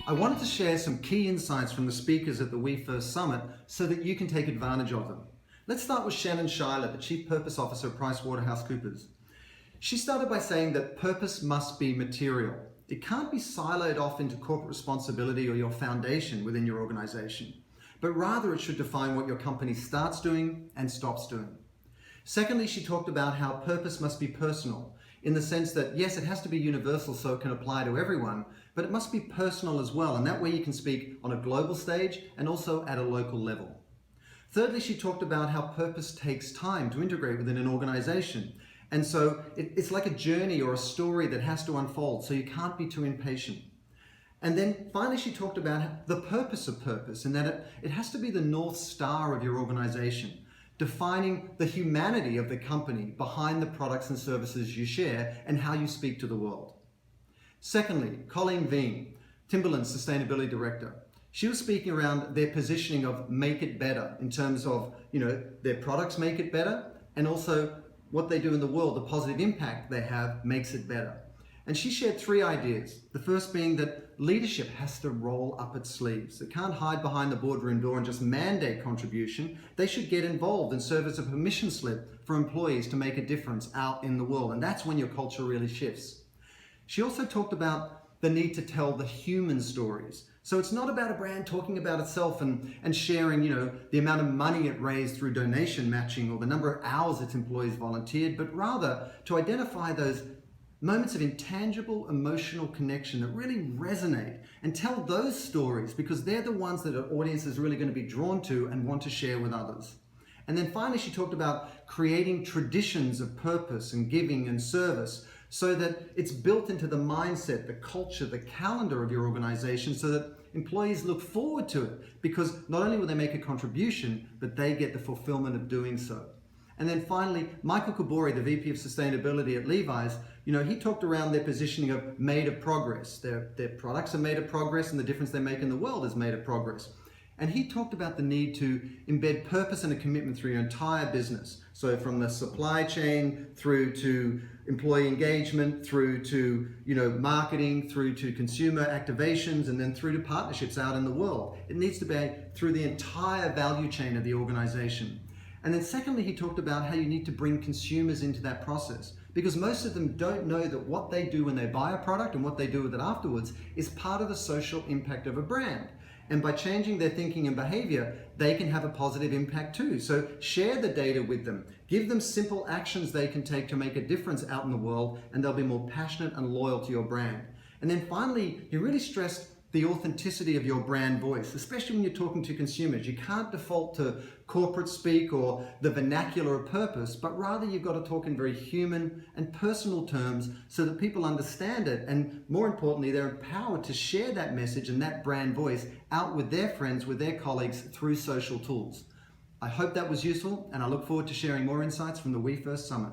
I wanted to share some key insights from the speakers at the We First Summit so that you can take advantage of them. Let's start with Shannon Schuyler, the Chief Purpose Officer at PricewaterhouseCoopers. She started by saying that purpose must be material. It can't be siloed off into corporate responsibility or your foundation within your organization, but rather it should define what your company starts doing and stops doing. Secondly, she talked about how purpose must be personal, in the sense that yes, it has to be universal so it can apply to everyone, but it must be personal as well, and that way you can speak on a global stage and also at a local level. Thirdly, she talked about how purpose takes time to integrate within an organization. And so it's like a journey or a story that has to unfold, so you can't be too impatient. And then finally, she talked about the purpose of purpose, and that it has to be the North Star of your organization, defining the humanity of the company behind the products and services you share and how you speak to the world. Secondly, Colleen Veen, Timberland's Sustainability Director. She was speaking around their positioning of make it better in terms of, their products make it better, and also what they do in the world, the positive impact they have makes it better. And she shared three ideas. The first being that leadership has to roll up its sleeves. It can't hide behind the boardroom door and just mandate contribution. They should get involved and serve as a permission slip for employees to make a difference out in the world. And that's when your culture really shifts. She also talked about the need to tell the human stories. So it's not about a brand talking about itself and sharing, the amount of money it raised through donation matching or the number of hours its employees volunteered, but rather to identify those moments of intangible emotional connection that really resonate and tell those stories, because they're the ones that an audience is really going to be drawn to and want to share with others. And then finally, she talked about creating traditions of purpose and giving and service so that it's built into the mindset, the culture, the calendar of your organization, so that employees look forward to it, because not only will they make a contribution, but they get the fulfillment of doing so. And then finally, Michael Kabori, the VP of Sustainability at Levi's, he talked around their positioning of made of progress. Their products are made of progress, and the difference they make in the world is made of progress. And he talked about the need to embed purpose and a commitment through your entire business. So from the supply chain through to employee engagement, through to marketing, through to consumer activations, and then through to partnerships out in the world. It needs to be through the entire value chain of the organization. And then secondly, he talked about how you need to bring consumers into that process, because most of them don't know that what they do when they buy a product and what they do with it afterwards is part of the social impact of a brand. And by changing their thinking and behavior, they can have a positive impact too. So share the data with them. Give them simple actions they can take to make a difference out in the world, and they'll be more passionate and loyal to your brand. And then finally, he really stressed the authenticity of your brand voice, especially when you're talking to consumers. You can't default to corporate speak or the vernacular of purpose, but rather you've got to talk in very human and personal terms so that people understand it. And more importantly, they're empowered to share that message and that brand voice out with their friends, with their colleagues through social tools. I hope that was useful, and I look forward to sharing more insights from the We First Summit.